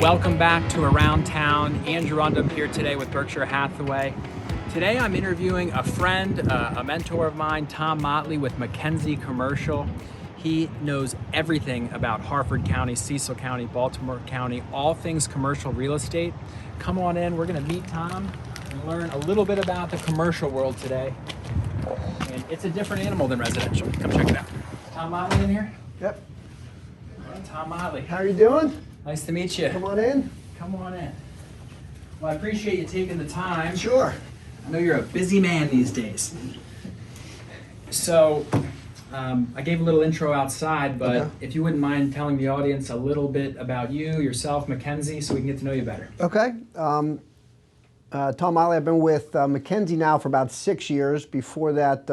Welcome back to Around Town. Andrew Undem here today with Berkshire Hathaway. Today I'm interviewing a friend, a mentor of mine, Tom Mottley with MacKenzie Commercial. He knows everything about Harford County, Cecil County, Baltimore County, all things commercial real estate. Come on in, we're gonna meet Tom and learn a little bit about the commercial world today. And it's a different animal than residential. Come check it out. Tom Mottley in here? Yep. Hey, Tom Mottley. How are you doing? Nice to meet you. Come on in. Come on in. Well, I appreciate you taking the time. Sure. I know you're a busy man these days. So, I gave a little intro outside, but Okay. if you wouldn't mind telling the audience a little bit about you, yourself, MacKenzie, so we can get to know you better. Okay. Tom Mottley, I've been with MacKenzie now for about 6 years. Before that,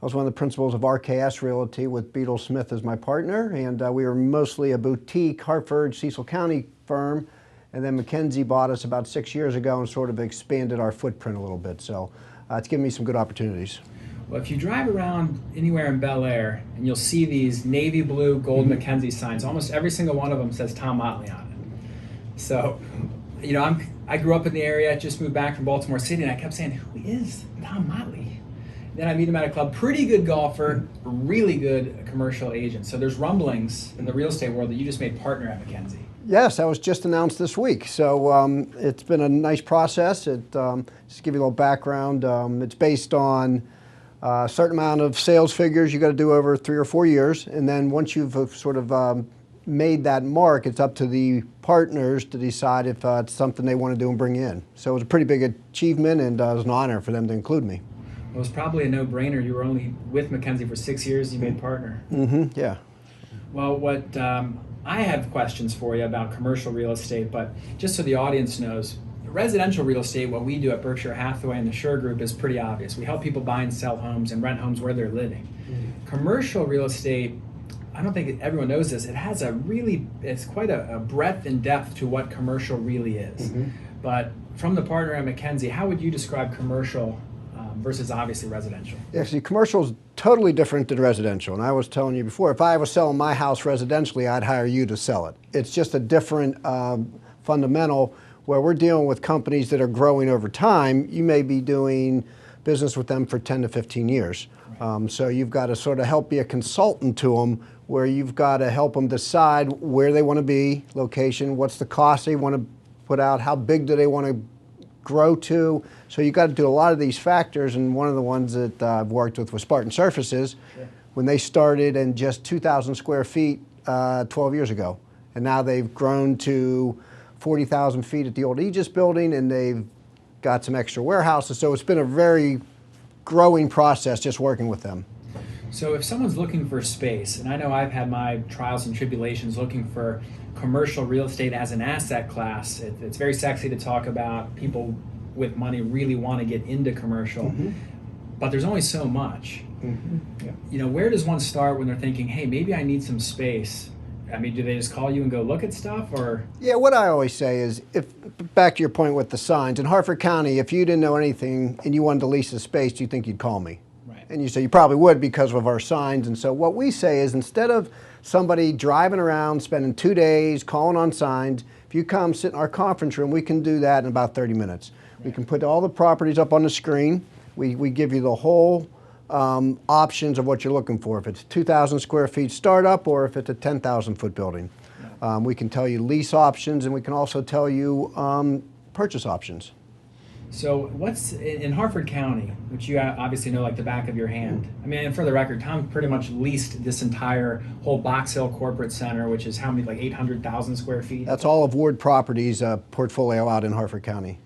I was one of the principals of RKS Realty with Beadle Smith as my partner, and we were mostly a boutique Hartford, Cecil County firm. And then MacKenzie bought us about 6 years ago and sort of expanded our footprint a little bit. So it's given me some good opportunities. Well, if you drive around anywhere in Bel Air, and you'll see these navy blue gold MacKenzie signs, almost every single one of them says Tom Mottley on it. So, you know, I grew up in the area, just moved back from Baltimore City, and I kept saying, who is Tom Mottley? Then I meet him at a club, pretty good golfer, really good commercial agent. So there's rumblings in the real estate world that you just made partner at MacKenzie. Yes, that was just announced this week. So it's been a nice process. Just to give you a little background, it's based on a certain amount of sales figures you got to do over 3 or 4 years. And then once you've sort of made that mark, it's up to the partners to decide if it's something they want to do and bring in. So it was a pretty big achievement, and it was an honor for them to include me. It was probably a no-brainer. You were only with MacKenzie for 6 years, you made partner. Mm-hmm, yeah. Well, what I have questions for you about commercial real estate, but just so the audience knows, residential real estate, what we do at Berkshire Hathaway and the Sure Group is pretty obvious. We help people buy and sell homes and rent homes where they're living. Mm-hmm. Commercial real estate, I don't think everyone knows this, it's quite a breadth and depth to what commercial really is. Mm-hmm. But from the partner at MacKenzie, how would you describe commercial versus obviously residential? Actually, commercial is totally different than residential. And I was telling you before, if I was selling my house residentially, I'd hire you to sell it. It's just a different fundamental where we're dealing with companies that are growing over time. You may be doing business with them for 10 to 15 years. Right. So you've got to sort of help be a consultant to them, where you've got to help them decide where they want to be, location, what's the cost they want to put out, how big do they want to grow to. So you've got to do a lot of these factors, and one of the ones that I've worked with was Spartan Surfaces. Sure. When they started in just 2,000 square feet 12 years ago. And now they've grown to 40,000 feet at the old Aegis building, and they've got some extra warehouses. So it's been a very growing process just working with them. So if someone's looking for space, and I know I've had my trials and tribulations looking for commercial real estate as an asset class, it's very sexy to talk about. People with money really want to get into commercial, mm-hmm. but there's only so much. Mm-hmm. Yeah. You know, where does one start when they're thinking, hey, maybe I need some space? I mean, do they just call you and go look at stuff, or? Yeah, what I always say is, back to your point with the signs, in Harford County, if you didn't know anything and you wanted to lease the space, do you think you'd call me? Right. And you say you probably would because of our signs. And so what we say is, instead of somebody driving around, spending 2 days, calling on signs, if you come sit in our conference room, we can do that in about 30 minutes. Right. We can put all the properties up on the screen. We give you the whole options of what you're looking for. If it's 2,000 square feet startup, or if it's a 10,000 foot building. Yeah. We can tell you lease options, and we can also tell you purchase options. So what's in Harford County, which you obviously know like the back of your hand? I mean, and for the record, Tom pretty much leased this entire whole Box Hill Corporate Center, which is how many, like 800,000 square feet? That's all of Ward Properties' portfolio out in Harford County.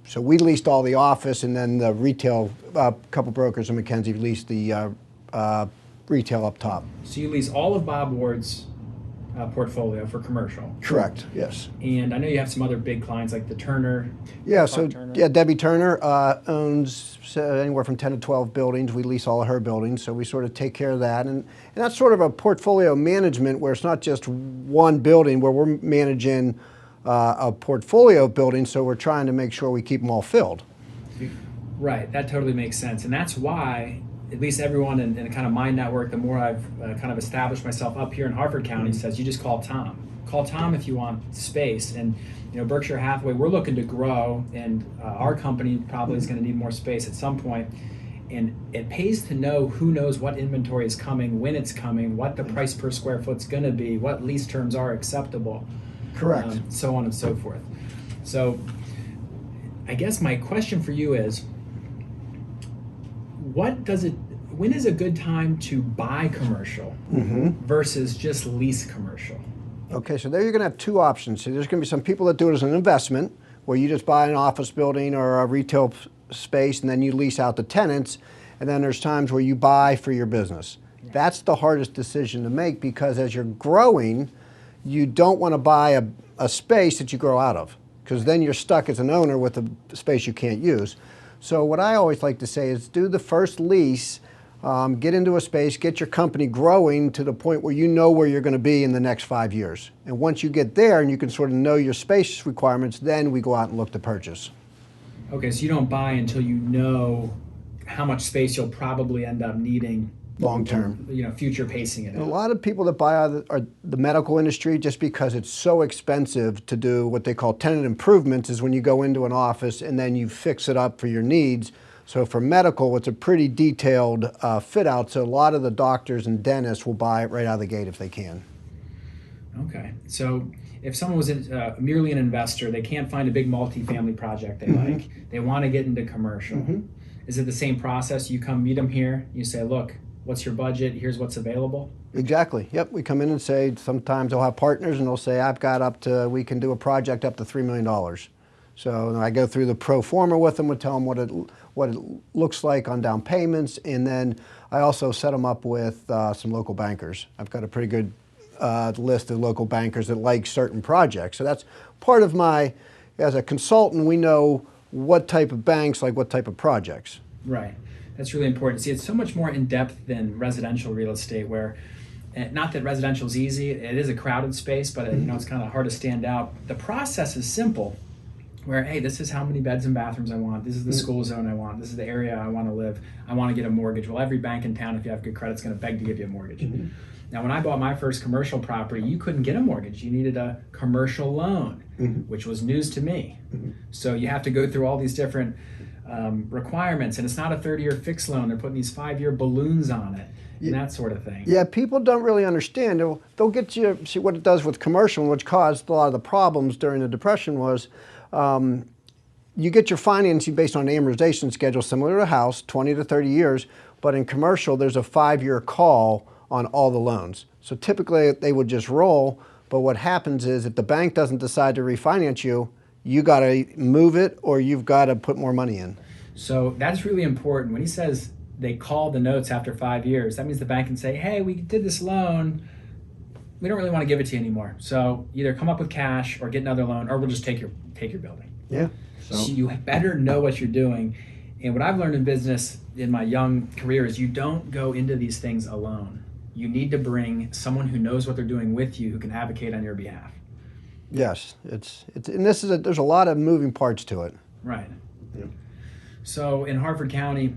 So we leased all the office, and then the retail, a couple brokers in MacKenzie leased the retail up top. So you lease all of Bob Ward's portfolio for commercial. Correct, yes. And I know you have some other big clients like the Turner. Yeah, so Turner. Yeah, Debbie Turner owns anywhere from 10 to 12 buildings. We lease all of her buildings, so we sort of take care of that. And that's sort of a portfolio management where it's not just one building, where we're managing a portfolio of buildings, so we're trying to make sure we keep them all filled. Right, that totally makes sense. And that's why at least everyone in kind of my network, the more I've kind of established myself up here in Harford County, says you just call Tom. Call Tom if you want space. And Berkshire Hathaway, we're looking to grow, and our company probably is going to need more space at some point. And it pays to know who knows what inventory is coming, when it's coming, what the price per square foot's going to be, what lease terms are acceptable. Correct. So on and so forth. So I guess my question for you is, when is a good time to buy commercial versus just lease commercial? Okay, so there you're going to have two options. So there's going to be some people that do it as an investment, where you just buy an office building or a retail space and then you lease out the tenants. And then there's times where you buy for your business. That's the hardest decision to make, because as you're growing, you don't want to buy a space that you grow out of, because then you're stuck as an owner with a space you can't use. So what I always like to say is do the first lease, get into a space, get your company growing to the point where you know where you're going to be in the next 5 years. And once you get there and you can sort of know your space requirements, then we go out and look to purchase. Okay, so you don't buy until you know how much space you'll probably end up needing Long term. Future pacing it And a out. lot of people that buy out are the medical industry, just because it's so expensive to do what they call tenant improvements, is when you go into an office and then you fix it up for your needs. So for medical, it's a pretty detailed fit out. So a lot of the doctors and dentists will buy it right out of the gate if they can. Okay, so if someone was merely an investor, they can't find a big multifamily project they like, they want to get into commercial. Is it the same process? You come meet them here, you say, look, what's your budget? Here's what's available. Exactly. Yep. We come in and say, sometimes they'll have partners and they'll say, I've got we can do a project up to $3 million. So I go through the pro forma with them, would tell them what it looks like on down payments, and then I also set them up with some local bankers. I've got a pretty good list of local bankers that like certain projects. So that's part of as a consultant, we know what type of banks like what type of projects. Right. That's really important. See, it's so much more in depth than residential real estate, where, not that residential is easy, it is a crowded space, but it's kind of hard to stand out. The process is simple, where, hey, this is how many beds and bathrooms I want, this is the school zone I want, this is the area I want to live, I want to get a mortgage. Well, every bank in town, if you have good credit, is going to beg to give you a mortgage. Now, when I bought my first commercial property, you couldn't get a mortgage. You needed a commercial loan, which was news to me. So you have to go through all these different requirements, and it's not a 30-year fixed loan. They're putting these 5-year balloons on it and that sort of thing. Yeah, people don't really understand. They'll get you, see what it does with commercial, which caused a lot of the problems during the Depression was you get your financing based on an amortization schedule similar to a house, 20 to 30 years, but in commercial there's a 5-year call on all the loans. So typically they would just roll, but what happens is if the bank doesn't decide to refinance you, you got to move it or you've got to put more money in. So that's really important. When he says they call the notes after 5 years, that means the bank can say, hey, we did this loan, we don't really want to give it to you anymore. So either come up with cash or get another loan, or we'll just take your building. Yeah. So you better know what you're doing. And what I've learned in business in my young career is you don't go into these things alone. You need to bring someone who knows what they're doing with you, who can advocate on your behalf. Yes, and there's a lot of moving parts to it. Right. Yeah. So in Harford County,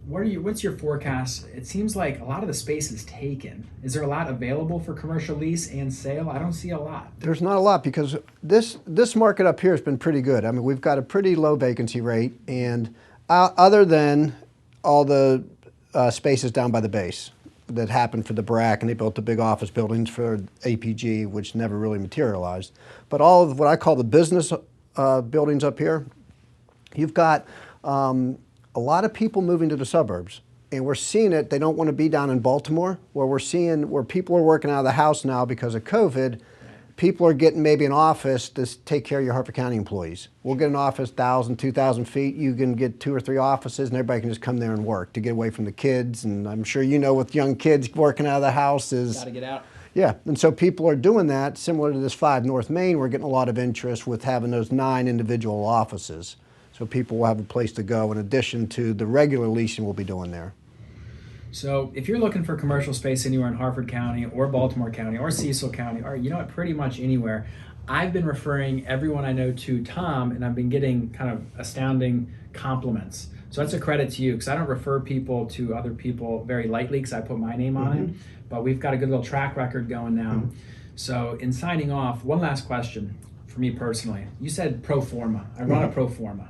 what's your forecast? It seems like a lot of the space is taken. Is there a lot available for commercial lease and sale? I don't see a lot. There's not a lot because this market up here has been pretty good. I mean, we've got a pretty low vacancy rate, and other than all the spaces down by the base that happened for the BRAC, and they built the big office buildings for APG, which never really materialized. But all of what I call the business buildings up here, you've got a lot of people moving to the suburbs. And we're seeing it, they don't want to be down in Baltimore, where people are working out of the house now because of COVID. People are getting maybe an office to take care of your Harford County employees. We'll get an office 1,000, 2,000 feet. You can get 2 or 3 offices, and everybody can just come there and work to get away from the kids. And I'm sure you know, with young kids working out of the house is... Got to get out. Yeah, and so people are doing that. Similar to this 5 North Main, we're getting a lot of interest with having those 9 individual offices. So people will have a place to go in addition to the regular leasing we'll be doing there. So if you're looking for commercial space anywhere in Harford County or Baltimore County or Cecil County, or pretty much anywhere, I've been referring everyone I know to Tom, and I've been getting kind of astounding compliments. So that's a credit to you, because I don't refer people to other people very lightly, because I put my name on it. But we've got a good little track record going now. So in signing off, one last question for me personally. You said pro forma. I run a pro forma.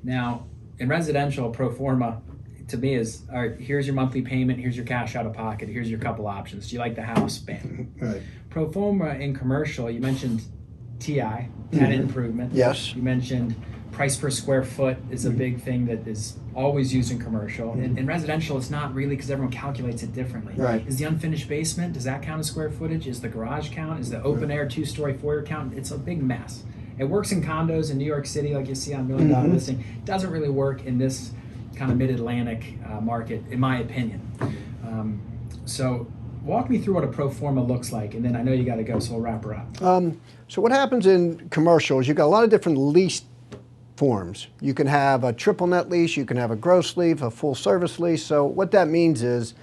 Now, in residential, pro forma to me is, all right, here's your monthly payment, here's your cash out of pocket, here's your couple options. Do you like the house? Bam. Right. Pro forma in commercial, you mentioned TI, tenant improvement. Yes. You mentioned price per square foot is a big thing that is always used in commercial. In residential, it's not really, because everyone calculates it differently. Right. Is the unfinished basement, does that count as square footage? Is the garage count? Is the open air 2-story foyer count? It's a big mess. It works in condos in New York City, like you see on $1 Million Listing. It doesn't really work in this kind of mid-Atlantic market, in my opinion. So walk me through what a pro forma looks like, and then I know you got to go, so we'll wrap her up. So what happens in commercials, you've got a lot of different lease forms. You can have a triple net lease, you can have a gross lease, a full service lease. So what that means is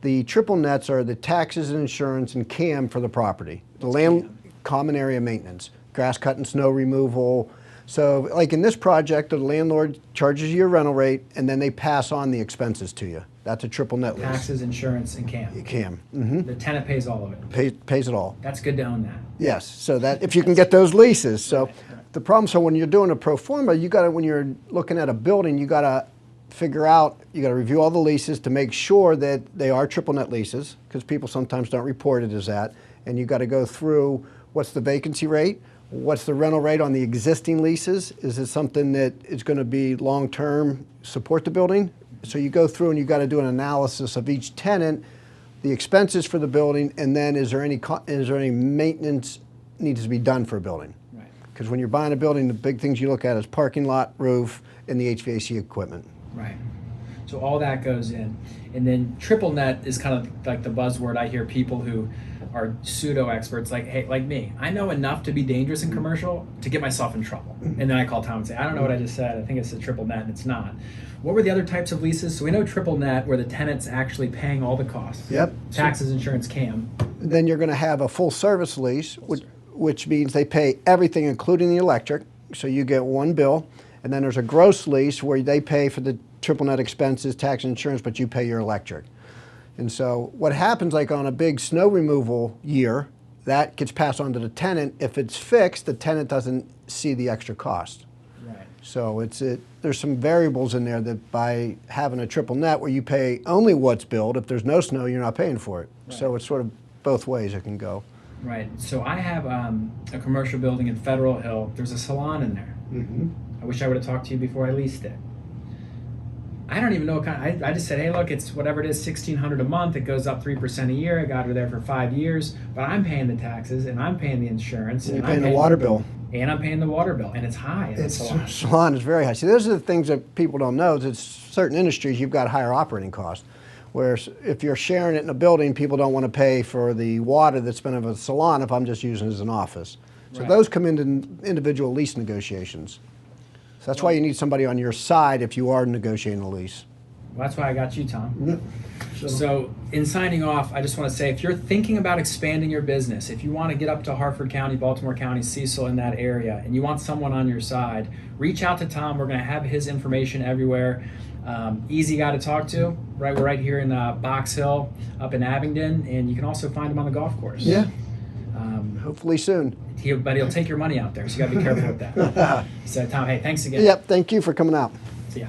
the triple nets are the taxes and insurance and CAM for the property. The land common area maintenance, grass cutting, snow removal. So like in this project, the landlord charges you a rental rate and then they pass on the expenses to you. That's a triple net lease. Taxes, insurance, and CAM. CAM. The tenant pays all of it. Pays it all. That's good to own that. Yes, so that if you can get those leases. So the problem, so when you're doing a pro forma, you got to, when you're looking at a building, you got to figure out, you got to review all the leases to make sure that they are triple net leases, because people sometimes don't report it as that. And you got to go through what's the vacancy rate, what's the rental rate on the existing leases, is it something that is going to be long-term, support the building? So you go through and you got to do an analysis of each tenant, the expenses for the building, and then is there any maintenance needs to be done for a building? Right. Because when you're buying a building, the big things you look at is parking lot, roof, and the HVAC equipment. Right. So all that goes in. And then triple net is kind of like the buzzword. I hear people who are pseudo experts like, hey, like me, I know enough to be dangerous in commercial to get myself in trouble. And then I call Tom and say, I don't know what I just said. I think it's a triple net, and it's not. What were the other types of leases? So we know triple net, where the tenant's actually paying all the costs. Yep. Taxes, insurance, CAM. Then you're going to have a full service lease, which means they pay everything, including the electric. So you get one bill. And then there's a gross lease where they pay for the triple net expenses, tax and insurance, but you pay your electric. And so what happens, like on a big snow removal year, that gets passed on to the tenant. If it's fixed, the tenant doesn't see the extra cost. Right. So there's some variables in there that by having a triple net where you pay only what's billed, if there's no snow, you're not paying for it. Right. So it's sort of both ways it can go. Right. So I have a commercial building in Federal Hill. There's a salon in there. I wish I would have talked to you before I leased it. I don't even know what kind. I just said, hey, look, it's whatever it is, $1,600 a month. It goes up 3% a year. I got her there for 5 years, but I'm paying the taxes and I'm paying the insurance And and you're I'm paying the water bill. and I'm paying the water bill, and it's high. Salon is very high. See, those are the things that people don't know. Is certain industries you've got higher operating costs. Whereas if you're sharing it in a building, people don't want to pay for the water that's been of a salon if I'm just using it as an office. So Right. those come into individual lease negotiations. So that's why you need somebody on your side if you are negotiating a lease. Well, that's why I got you, Tom. So in signing off, I just want to say, if you're thinking about expanding your business, if you want to get up to Harford County, Baltimore County, Cecil, in that area, and you want someone on your side, reach out to Tom. We're going to have his information everywhere. Easy guy to talk to. Right, we're right here in Box Hill, up in Abingdon, and you can also find him on the golf course. Yeah. Hopefully soon. But he'll take your money out there, so you got to be careful with that. So Tom, hey, thanks again. Yep. Thank you for coming out. See ya.